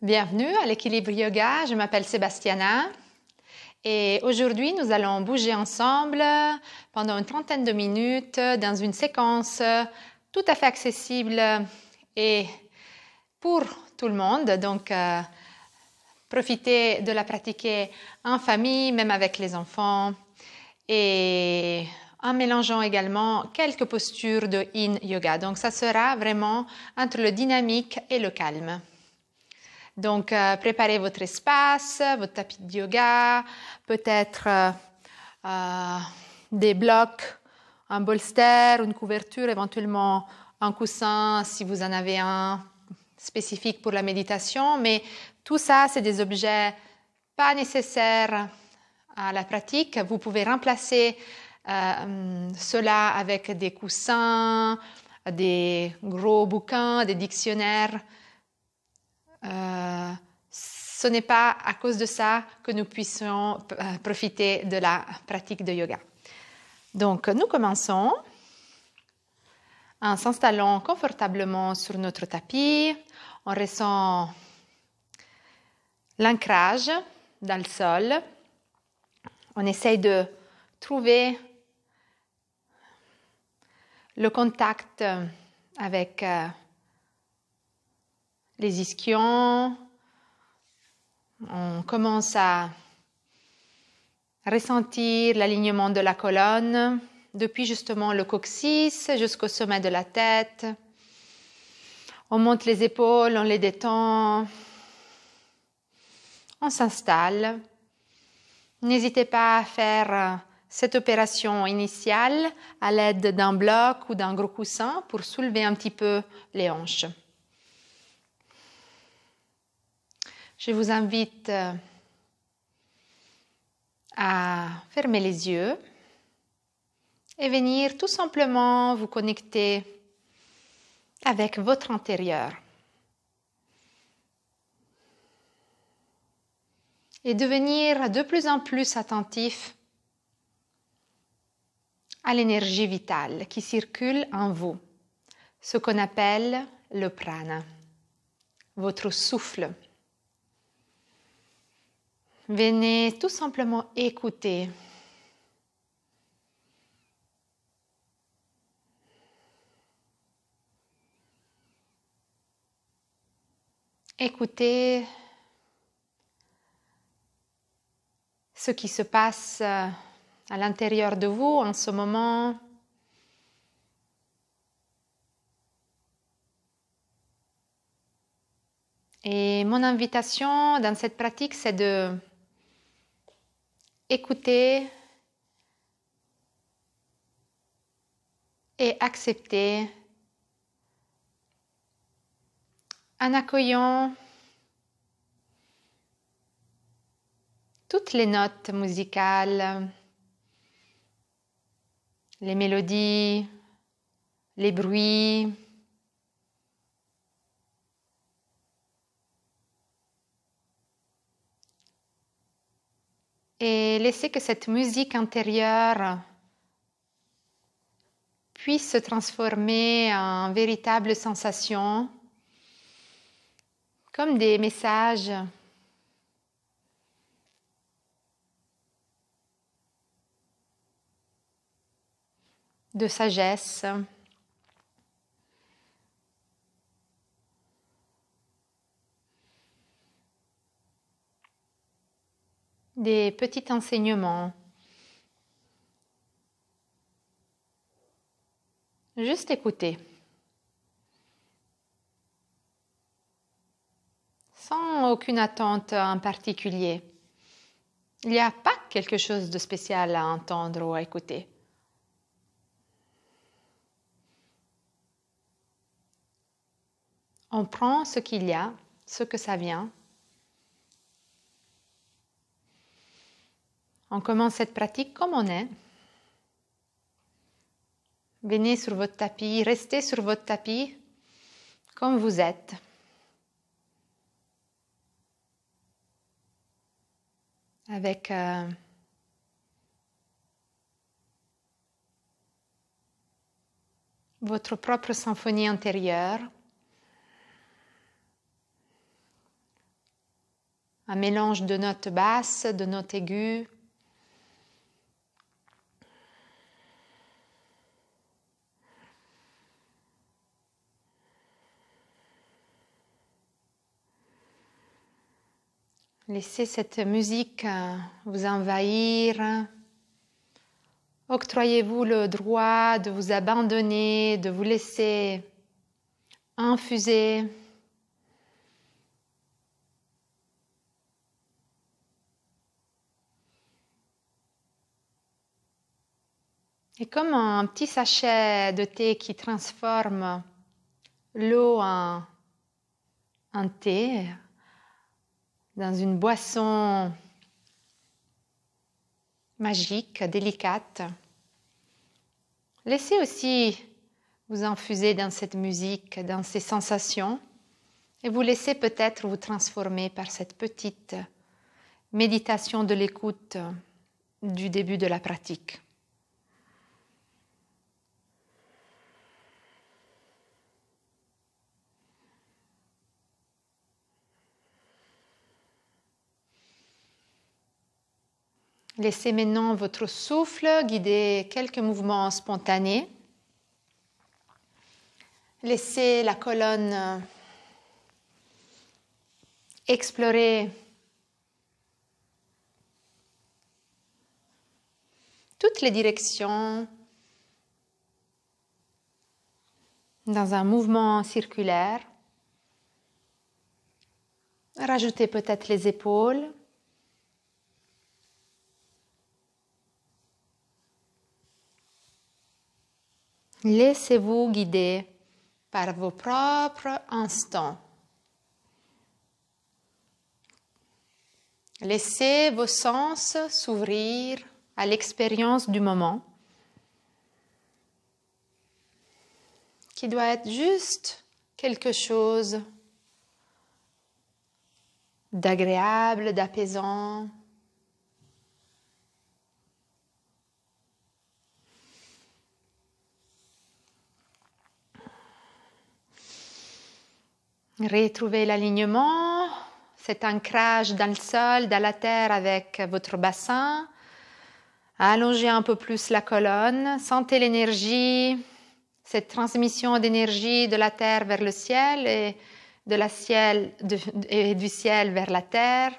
Bienvenue à l'Équilibre Yoga, je m'appelle Sébastiana et aujourd'hui nous allons bouger ensemble pendant une trentaine de minutes dans une séquence tout à fait accessible et pour tout le monde. Donc profitez de la pratiquer en famille, même avec les enfants et en mélangeant également quelques postures de Yin Yoga. Donc ça sera vraiment entre le dynamique et le calme. Donc, préparez votre espace, votre tapis de yoga, peut-être des blocs, un bolster, une couverture, éventuellement un coussin si vous en avez un spécifique pour la méditation. Mais tout ça, c'est des objets pas nécessaires à la pratique. Vous pouvez remplacer cela avec des coussins, des gros bouquins, des dictionnaires. Ce n'est pas à cause de ça que nous puissions profiter de la pratique de yoga. Donc, nous commençons en s'installant confortablement sur notre tapis. On ressent l'ancrage dans le sol. On essaye de trouver le contact avec les ischions. On commence à ressentir l'alignement de la colonne depuis justement le coccyx jusqu'au sommet de la tête. On monte les épaules, on les détend. On s'installe. N'hésitez pas à faire cette opération initiale à l'aide d'un bloc ou d'un gros coussin pour soulever un petit peu les hanches. Je vous invite à fermer les yeux et venir tout simplement vous connecter avec votre intérieur et devenir de plus en plus attentif à l'énergie vitale qui circule en vous, ce qu'on appelle le prana, votre souffle. Venez tout simplement écouter. Écoutez ce qui se passe à l'intérieur de vous en ce moment. Et mon invitation dans cette pratique, c'est de écouter et accepter en accueillant toutes les notes musicales, les mélodies, les bruits, et laisser que cette musique intérieure puisse se transformer en véritable sensation, comme des messages de sagesse, des petits enseignements. Juste écouter, sans aucune attente en particulier. Il n'y a pas quelque chose de spécial à entendre ou à écouter. On prend ce qu'il y a, ce que ça vient. On commence cette pratique comme on est. Venez sur votre tapis, restez sur votre tapis comme vous êtes. Avec votre propre symphonie intérieure. un mélange de notes basses, de notes aiguës. Laissez cette musique vous envahir. Octroyez-vous le droit de vous abandonner, de vous laisser infuser. Et comme un petit sachet de thé qui transforme l'eau en thé, dans une boisson magique, délicate. Laissez aussi vous infuser dans cette musique, dans ces sensations, et vous laissez peut-être vous transformer par cette petite méditation de l'écoute du début de la pratique. Laissez maintenant votre souffle guider quelques mouvements spontanés. Laissez la colonne explorer toutes les directions dans un mouvement circulaire. Rajoutez peut-être les épaules. Laissez-vous guider par vos propres instants. Laissez vos sens s'ouvrir à l'expérience du moment, qui doit être juste quelque chose d'agréable, d'apaisant. Retrouvez l'alignement, cet ancrage dans le sol, dans la terre avec votre bassin. Allongez un peu plus la colonne. Sentez l'énergie, cette transmission d'énergie de la terre vers le ciel et du ciel vers la terre.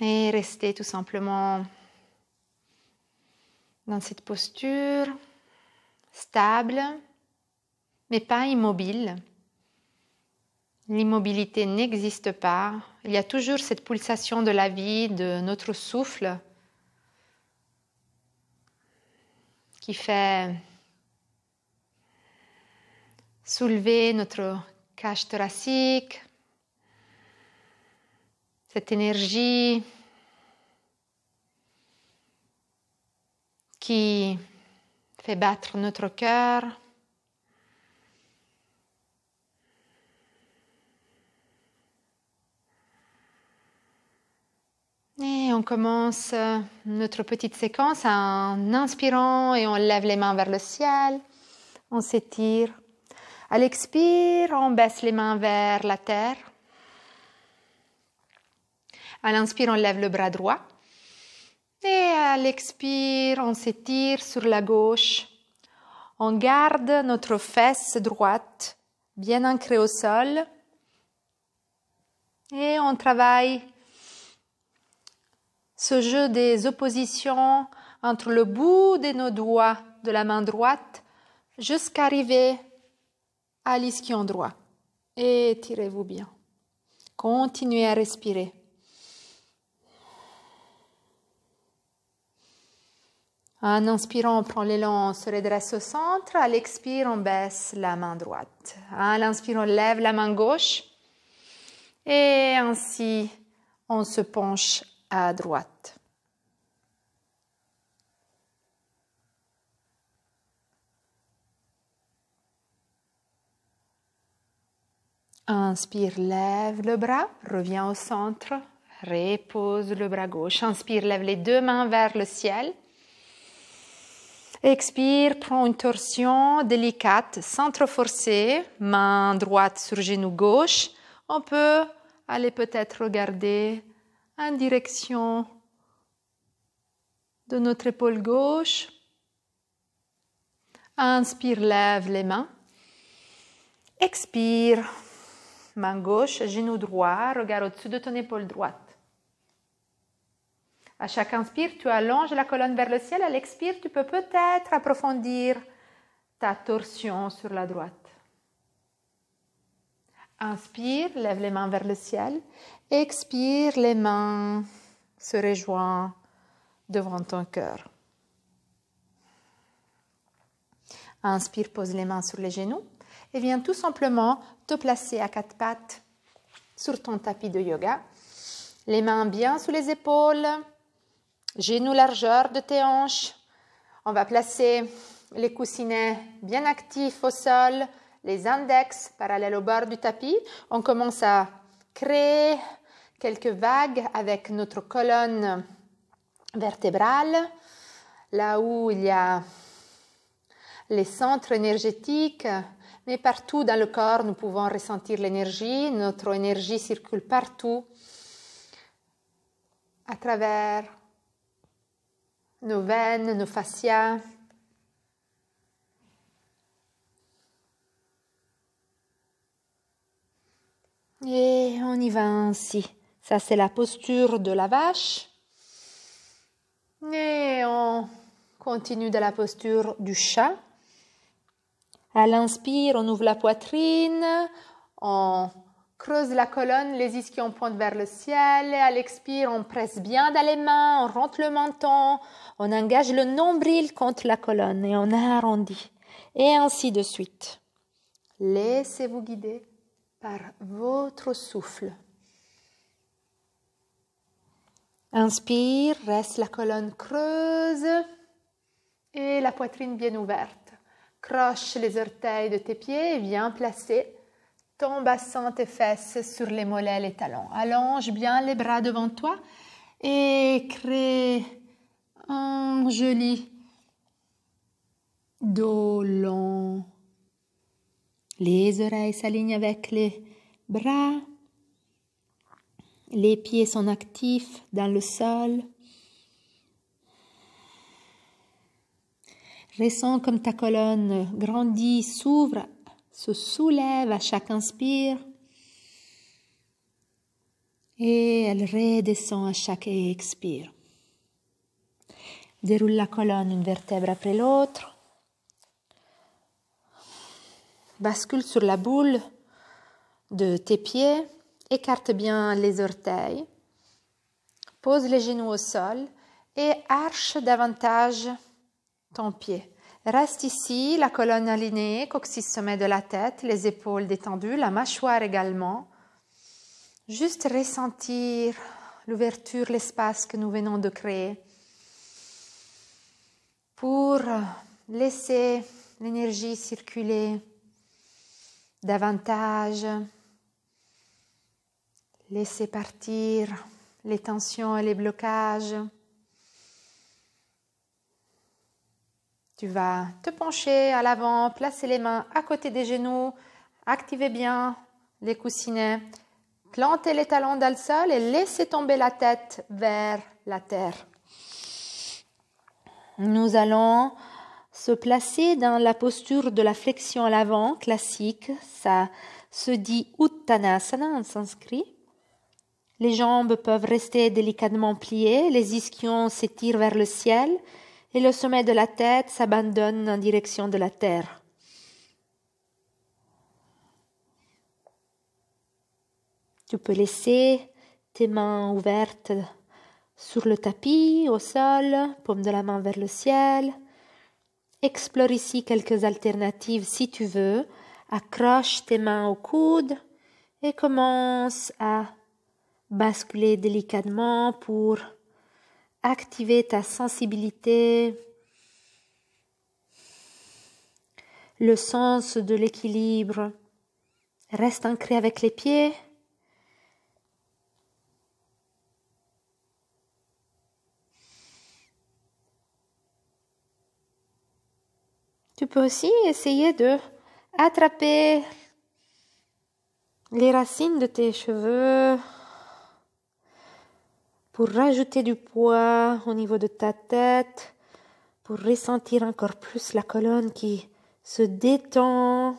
Et restez tout simplement dans cette posture stable, mais pas immobile. L'immobilité n'existe pas. Il y a toujours cette pulsation de la vie, de notre souffle, qui fait soulever notre cage thoracique, cette énergie qui fait battre notre cœur. Et on commence notre petite séquence en inspirant et on lève les mains vers le ciel. On s'étire. À l'expire, on baisse les mains vers la terre. À l'inspire, on lève le bras droit. Et à l'expire, on s'étire sur la gauche. On garde notre fesse droite bien ancrée au sol. Et on travaille ce jeu des oppositions entre le bout de nos doigts de la main droite jusqu'à arriver à l'ischion droit. Étirez-vous bien. Continuez à respirer. En inspirant, on prend l'élan, on se redresse au centre. À l'expire, on baisse la main droite. À l'inspire, on lève la main gauche. Et ainsi, on se penche à droite. Inspire, lève le bras, reviens au centre, repose le bras gauche. Inspire, lève les deux mains vers le ciel. Expire, prends une torsion délicate, sans trop forcer, main droite sur genou gauche. On peut Allez peut-être regarder en direction de notre épaule gauche. Inspire, lève les mains. Expire, main gauche, genou droit, regard au-dessus de ton épaule droite. À chaque inspire, tu allonges la colonne vers le ciel. À l'expire, tu peux peut-être approfondir ta torsion sur la droite. Inspire, lève les mains vers le ciel. Expire, les mains se rejoignent devant ton cœur. Inspire, pose les mains sur les genoux et viens tout simplement te placer à quatre pattes sur ton tapis de yoga. Les mains bien sous les épaules, genoux largeur de tes hanches. On va placer les coussinets bien actifs au sol, les index parallèles au bord du tapis. On commence à créer quelques vagues avec notre colonne vertébrale, là où il y a les centres énergétiques, mais partout dans le corps, nous pouvons ressentir l'énergie. Notre énergie circule partout à travers nos veines, nos fascias. Et on y va ainsi. Ça, c'est la posture de la vache. Et on continue de la posture du chat. À l'inspire, on ouvre la poitrine, on creuse la colonne, les ischions pointent vers le ciel. Et à l'expire, on presse bien dans les mains, on rentre le menton, on engage le nombril contre la colonne et on arrondit. Et ainsi de suite. Laissez-vous guider par votre souffle. Inspire, reste la colonne creuse et la poitrine bien ouverte. Croche les orteils de tes pieds et viens placer ton bassin, tes fesses sur les mollets, les talons. Allonge bien les bras devant toi et crée un joli dos long. Les oreilles s'alignent avec les bras. Les pieds sont actifs dans le sol. Ressens comme ta colonne grandit, s'ouvre, se soulève à chaque inspire. Et elle redescend à chaque expire. Déroule la colonne une vertèbre après l'autre. Bascule sur la boule de tes pieds. Écarte bien les orteils. Pose les genoux au sol et arche davantage ton pied. Reste ici, la colonne alignée, coccyx sommet de la tête, les épaules détendues, la mâchoire également. Juste ressentir l'ouverture, l'espace que nous venons de créer pour laisser l'énergie circuler davantage, laisser partir les tensions et les blocages. Tu vas te pencher à l'avant, placer les mains à côté des genoux, activer bien les coussinets, planter les talons dans le sol et laisser tomber la tête vers la terre. Nous allons se placer dans la posture de la flexion à l'avant, classique. Ça se dit Uttanasana en sanskrit. Les jambes peuvent rester délicatement pliées, les ischions s'étirent vers le ciel et le sommet de la tête s'abandonne en direction de la terre. Tu peux laisser tes mains ouvertes sur le tapis, au sol, paume de la main vers le ciel. Explore ici quelques alternatives si tu veux. Accroche tes mains au coude et commence à basculer délicatement pour activer ta sensibilité, le sens de l'équilibre. Reste ancré avec les pieds. Tu peux aussi essayer de attraper les racines de tes cheveux pour rajouter du poids au niveau de ta tête, pour ressentir encore plus la colonne qui se détend.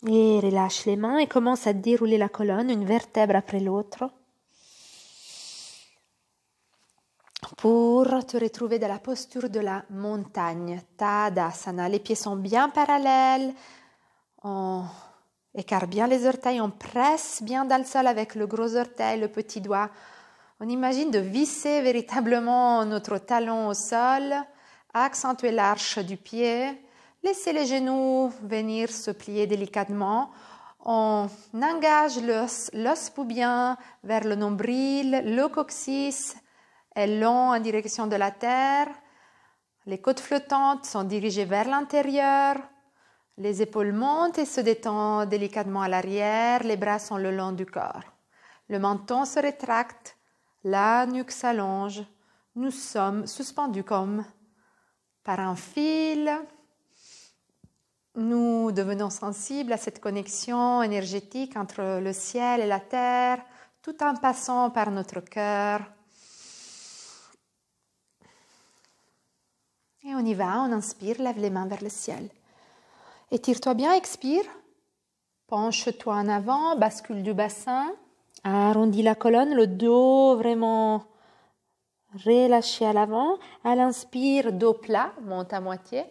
Et relâche les mains et commence à dérouler la colonne, une vertèbre après l'autre, pour te retrouver dans la posture de la montagne, Tadasana. Les pieds sont bien parallèles, on écarte bien les orteils, on presse bien dans le sol avec le gros orteil, le petit doigt. On imagine de visser véritablement notre talon au sol, accentuer l'arche du pied, laisser les genoux venir se plier délicatement. On engage l'os pubien vers le nombril, le coccyx est long en direction de la terre. Les côtes flottantes sont dirigées vers l'intérieur. Les épaules montent et se détendent délicatement à l'arrière. Les bras sont le long du corps. Le menton se rétracte. La nuque s'allonge. Nous sommes suspendus comme par un fil. Nous devenons sensibles à cette connexion énergétique entre le ciel et la terre, tout en passant par notre cœur. Et on y va, on inspire, lève les mains vers le ciel. Étire-toi bien, expire. Penche-toi en avant, bascule du bassin. Arrondis la colonne, le dos vraiment relâché à l'avant. À l'inspire, dos plat, monte à moitié.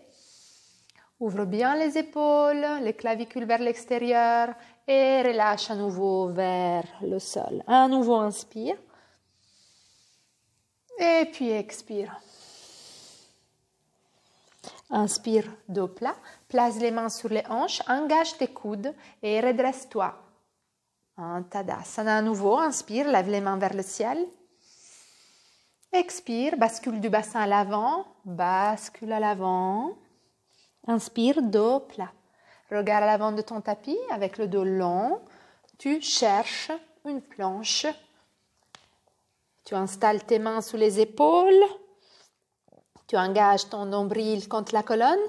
Ouvre bien les épaules, les clavicules vers l'extérieur et relâche à nouveau vers le sol. À nouveau, inspire. Et puis expire. Inspire, dos plat. Place les mains sur les hanches, engage tes coudes et redresse-toi. En Tadasana à nouveau, inspire, lève les mains vers le ciel. Expire, bascule du bassin à l'avant, bascule à l'avant. Inspire, dos plat. Regarde à l'avant de ton tapis avec le dos long. Tu cherches une planche. Tu installes tes mains sous les épaules. Tu engages ton nombril contre la colonne.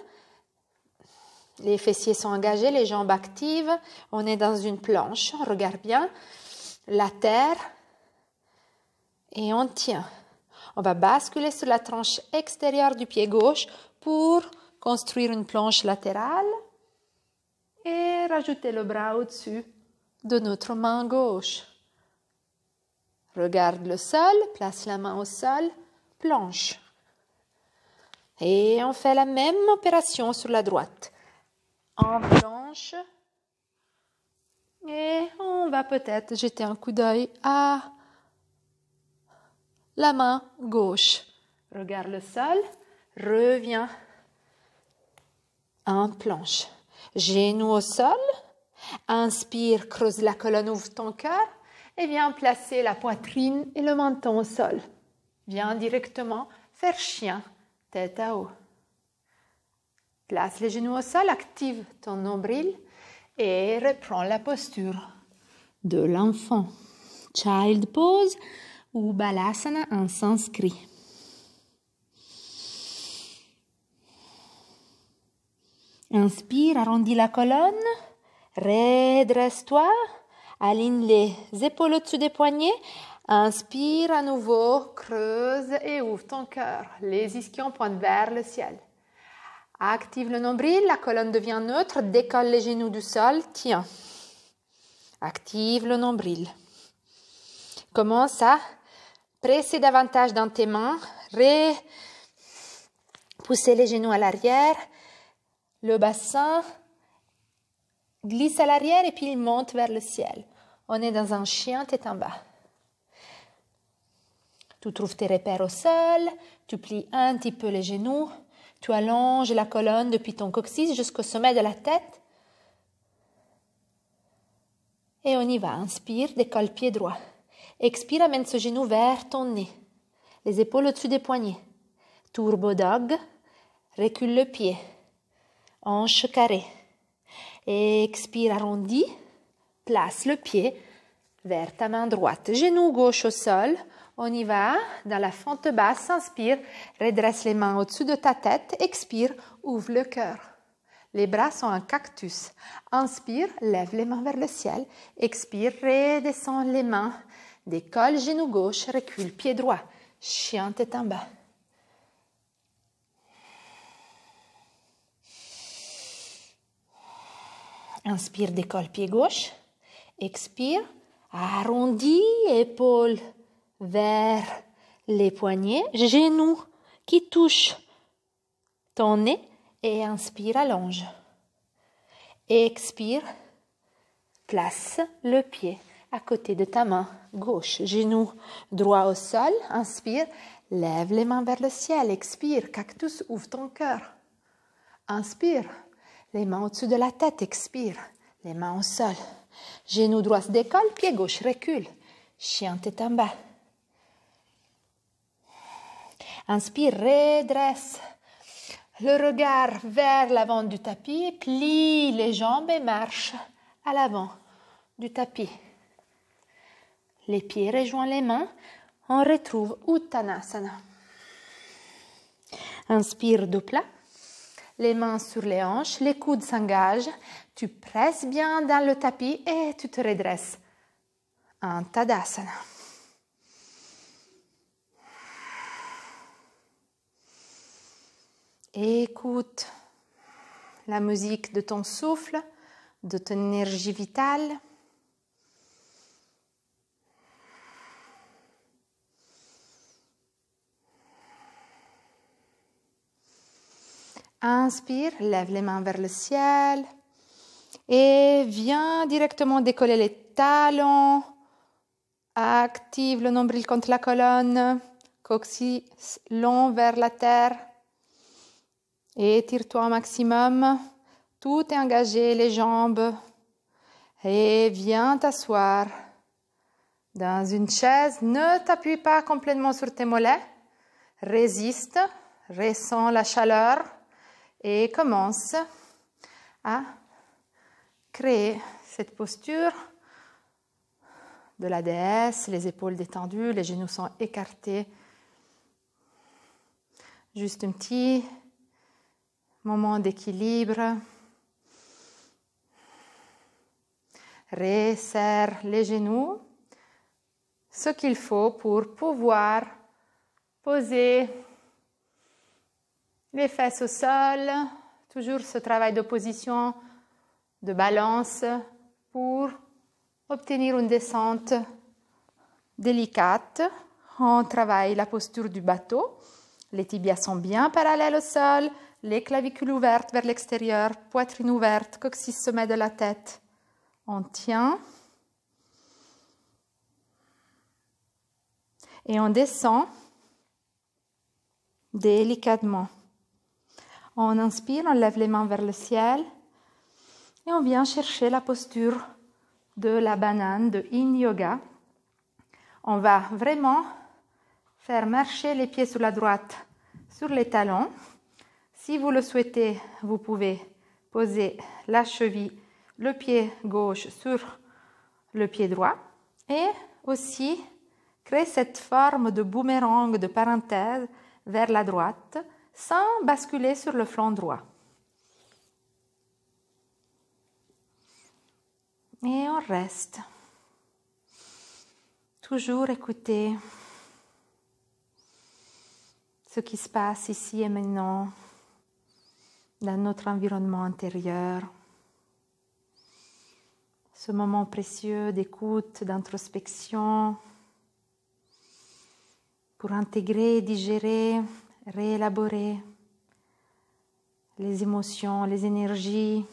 Les fessiers sont engagés, les jambes actives. On est dans une planche. Regarde bien la terre. Et on tient. On va basculer sur la tranche extérieure du pied gauche pour construire une planche latérale et rajouter le bras au-dessus de notre main gauche. Regarde le sol, place la main au sol, planche. Et on fait la même opération sur la droite. En planche. Et on va peut-être jeter un coup d'œil à la main gauche. Regarde le sol, reviens en planche. Genoux au sol. Inspire, creuse la colonne, ouvre ton cœur et viens placer la poitrine et le menton au sol. Viens directement faire chien, tête à haut. Place les genoux au sol, active ton nombril et reprends la posture de l'enfant. Child pose ou balasana en sanskrit. Inspire, arrondis la colonne, redresse-toi, aligne les épaules au-dessus des poignets. Inspire à nouveau, creuse et ouvre ton cœur. Les ischions pointent vers le ciel. Active le nombril, la colonne devient neutre, décolle les genoux du sol, tiens. Active le nombril. Commence à presser davantage dans tes mains, pousser les genoux à l'arrière. Le bassin glisse à l'arrière et puis il monte vers le ciel. On est dans un chien tête en bas. Tu trouves tes repères au sol, tu plies un petit peu les genoux, tu allonges la colonne depuis ton coccyx jusqu'au sommet de la tête. Et on y va. Inspire, décolle pied droit. Expire, amène ce genou vers ton nez. Les épaules au-dessus des poignets. Turbo dog, recule le pied. Hanche carrée. Expire, arrondi. Place le pied vers ta main droite. Genou gauche au sol. On y va. Dans la fente basse, inspire, redresse les mains au-dessus de ta tête. Expire, ouvre le cœur. Les bras sont un cactus. Inspire, lève les mains vers le ciel. Expire, redescends les mains. Décolle, genou gauche, recule, pied droit. Chien tête en bas. Inspire, décolle, pied gauche. Expire, arrondis, épaules vers les poignets. Genoux qui touchent ton nez. Et inspire, allonge. Expire, place le pied à côté de ta main gauche. Genou droit au sol. Inspire, lève les mains vers le ciel. Expire, cactus, ouvre ton cœur. Inspire, les mains au-dessus de la tête. Expire, les mains au sol. Genou droit se décolle, pied gauche recule. Chien tête en bas. Inspire, redresse le regard vers l'avant du tapis, plie les jambes et marche à l'avant du tapis. Les pieds rejoignent les mains, on retrouve Uttanasana. Inspire dos plat, les mains sur les hanches, les coudes s'engagent, tu presses bien dans le tapis et tu te redresses. Un Tadasana. Écoute la musique de ton souffle, de ton énergie vitale. Inspire, lève les mains vers le ciel et viens directement décoller les talons. Active le nombril contre la colonne, coccyx long vers la terre. Étire-toi au maximum, tout est engagé, les jambes. Et viens t'asseoir dans une chaise. Ne t'appuie pas complètement sur tes mollets. Résiste, ressens la chaleur et commence à créer cette posture de la déesse, les épaules détendues, les genoux sont écartés. Juste un petit moment d'équilibre. Resserre les genoux, ce qu'il faut pour pouvoir poser les fesses au sol. Toujours ce travail de position, de balance pour obtenir une descente délicate. On travaille la posture du bateau. Les tibias sont bien parallèles au sol. Les clavicules ouvertes vers l'extérieur, poitrine ouverte, coccyx sommet de la tête. On tient. Et on descend délicatement. On inspire, on lève les mains vers le ciel. Et on vient chercher la posture de la banane de Yin Yoga. On va vraiment faire marcher les pieds sur la droite, sur les talons. Si vous le souhaitez, vous pouvez poser la cheville, le pied gauche sur le pied droit et aussi créer cette forme de boomerang, de parenthèse vers la droite sans basculer sur le flanc droit. Et on reste. Toujours écouter ce qui se passe ici et maintenant dans notre environnement intérieur. Ce moment précieux d'écoute, d'introspection pour intégrer, digérer, réélaborer les émotions, les énergies.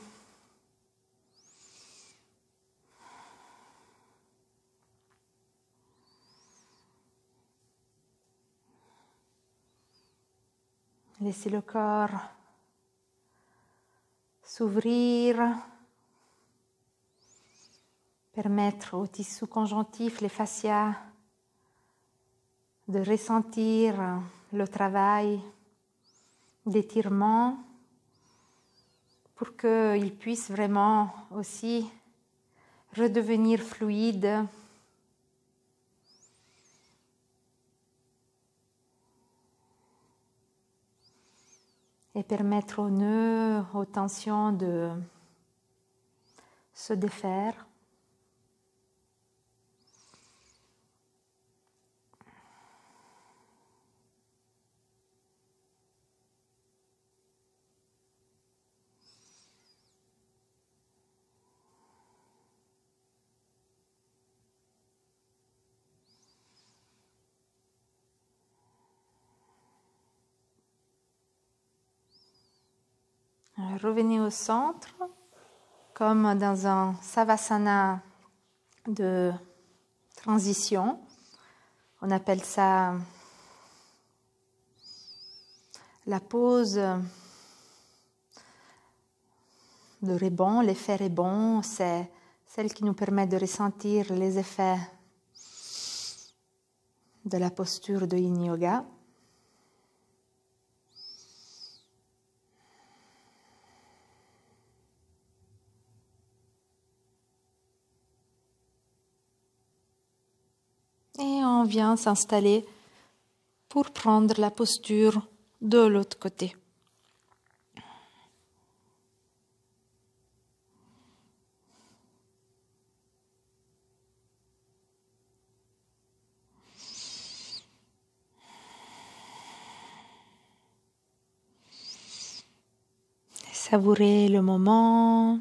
Laissez le corps s'ouvrir, permettre aux tissus conjonctifs, les fascias, de ressentir le travail d'étirement pour qu'ils puissent vraiment aussi redevenir fluides. et permettre aux nœuds, aux tensions de se défaire. Revenez au centre, comme dans un savasana de transition. On appelle ça la pose de rebond. L'effet rebond, c'est celle qui nous permet de ressentir les effets de la posture de Yin Yoga. Et on vient s'installer pour prendre la posture de l'autre côté. Savourez le moment.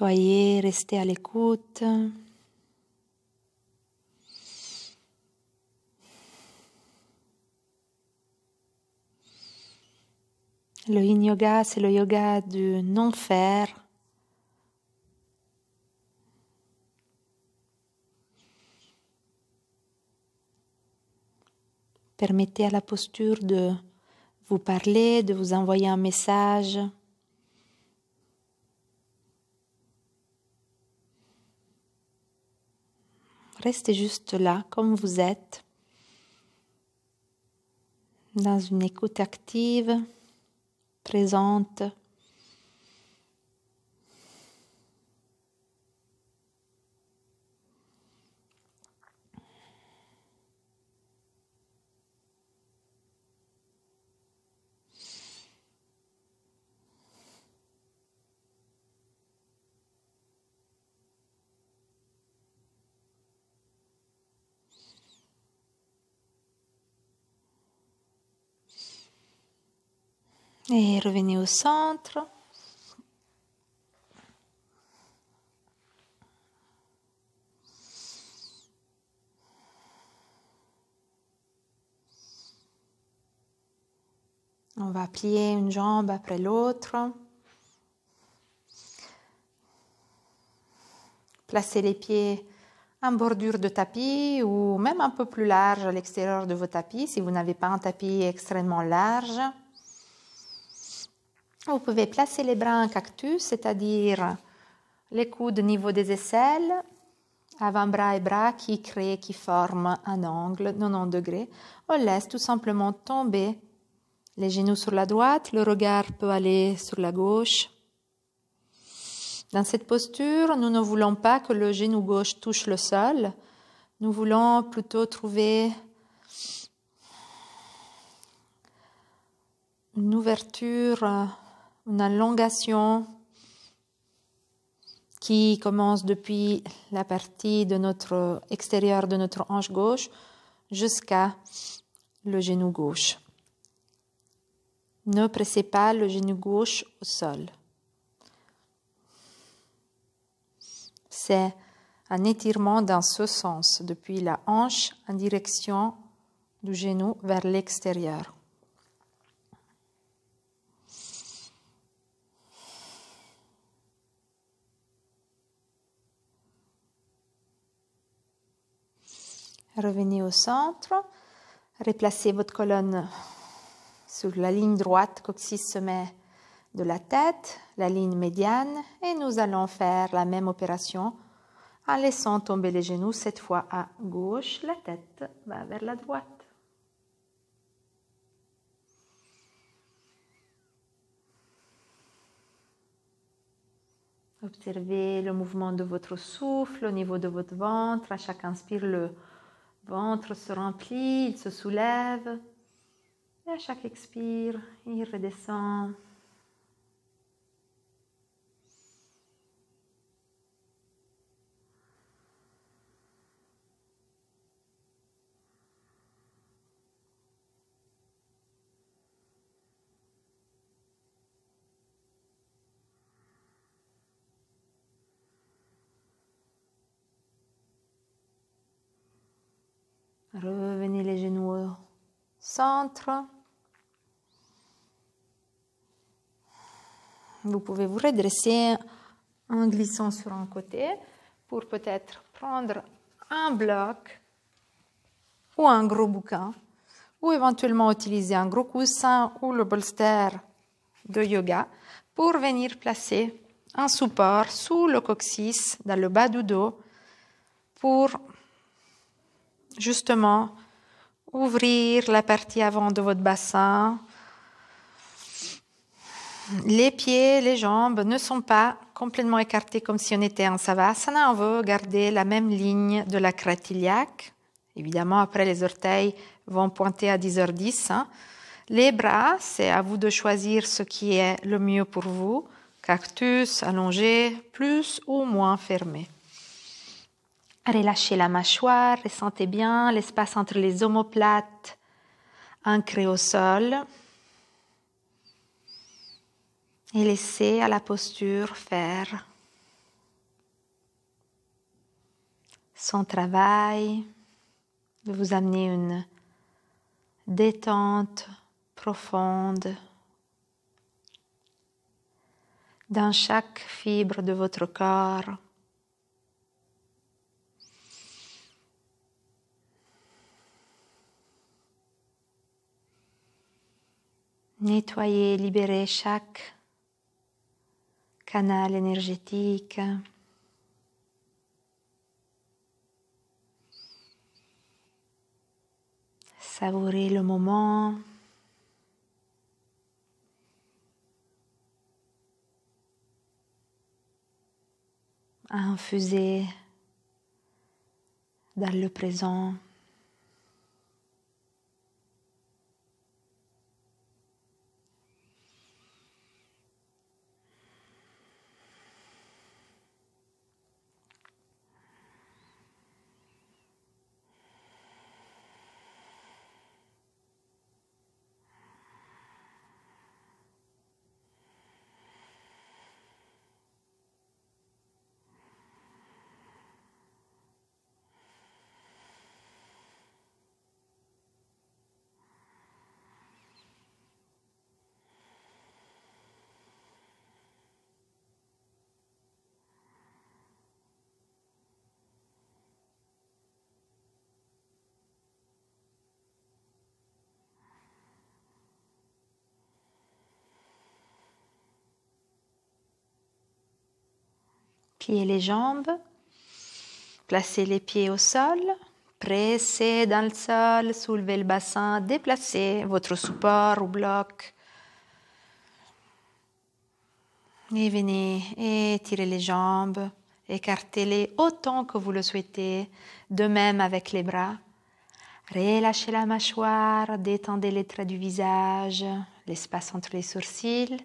Restez à l'écoute. Le Yin Yoga, c'est le yoga du non-faire. Permettez à la posture de vous parler, de vous envoyer un message. Restez juste là, comme vous êtes, dans une écoute active, présente. Et revenez au centre. On va plier une jambe après l'autre. Placez les pieds en bordure de tapis ou même un peu plus large à l'extérieur de vos tapis si vous n'avez pas un tapis extrêmement large. Vous pouvez placer les bras en cactus, c'est-à-dire les coudes au niveau des aisselles, avant-bras et bras qui forment un angle 90 degrés. On laisse tout simplement tomber les genoux sur la droite, le regard peut aller sur la gauche. Dans cette posture, nous ne voulons pas que le genou gauche touche le sol. Nous voulons plutôt trouver une ouverture, une allongation qui commence depuis la partie de notre extérieur de notre hanche gauche jusqu'à le genou gauche. Ne pressez pas le genou gauche au sol. C'est un étirement dans ce sens, depuis la hanche en direction du genou vers l'extérieur. Revenez au centre, replacez votre colonne sur la ligne droite coccyx-sommet de la tête, la ligne médiane, et nous allons faire la même opération en laissant tomber les genoux, cette fois à gauche, la tête va vers la droite. Observez le mouvement de votre souffle au niveau de votre ventre. À chaque inspire, le ventre se remplit, il se soulève. Et à chaque expire, il redescend. Revenez les genoux au centre. Vous pouvez vous redresser en glissant sur un côté pour peut-être prendre un bloc ou un gros bouquin ou éventuellement utiliser un gros coussin ou le bolster de yoga pour venir placer un support sous le coccyx, dans le bas du dos, pour justement ouvrir la partie avant de votre bassin. Les pieds, les jambes ne sont pas complètement écartés comme si on était en savasana. On veut garder la même ligne de la crête iliaque. Évidemment, après, les orteils vont pointer à 10h10. Les bras, c'est à vous de choisir ce qui est le mieux pour vous. Cactus, allongé, plus ou moins fermé. Relâchez la mâchoire, ressentez bien l'espace entre les omoplates ancrés au sol. Et laissez à la posture faire son travail, de vous amener une détente profonde dans chaque fibre de votre corps. Nettoyez, libérez chaque canal énergétique. Savourez le moment. Infusez dans le présent. Pliez les jambes, placez les pieds au sol, pressez dans le sol, soulevez le bassin, déplacez votre support ou bloc. Et venez étirer les jambes, écartez-les autant que vous le souhaitez, de même avec les bras. Relâchez la mâchoire, détendez les traits du visage, l'espace entre les sourcils.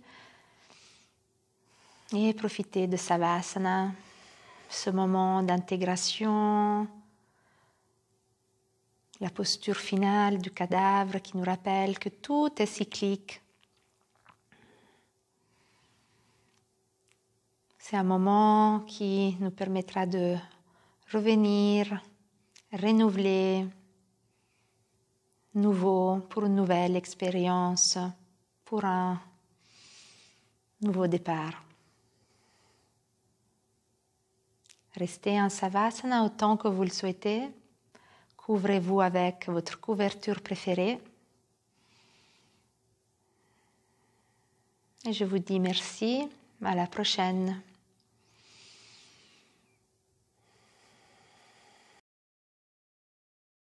Et profitez de Savasana, ce moment d'intégration, la posture finale du cadavre qui nous rappelle que tout est cyclique. C'est un moment qui nous permettra de revenir, renouveler, nouveau, pour une nouvelle expérience, pour un nouveau départ. Restez en Savasana autant que vous le souhaitez. Couvrez-vous avec votre couverture préférée. Et je vous dis merci. À la prochaine.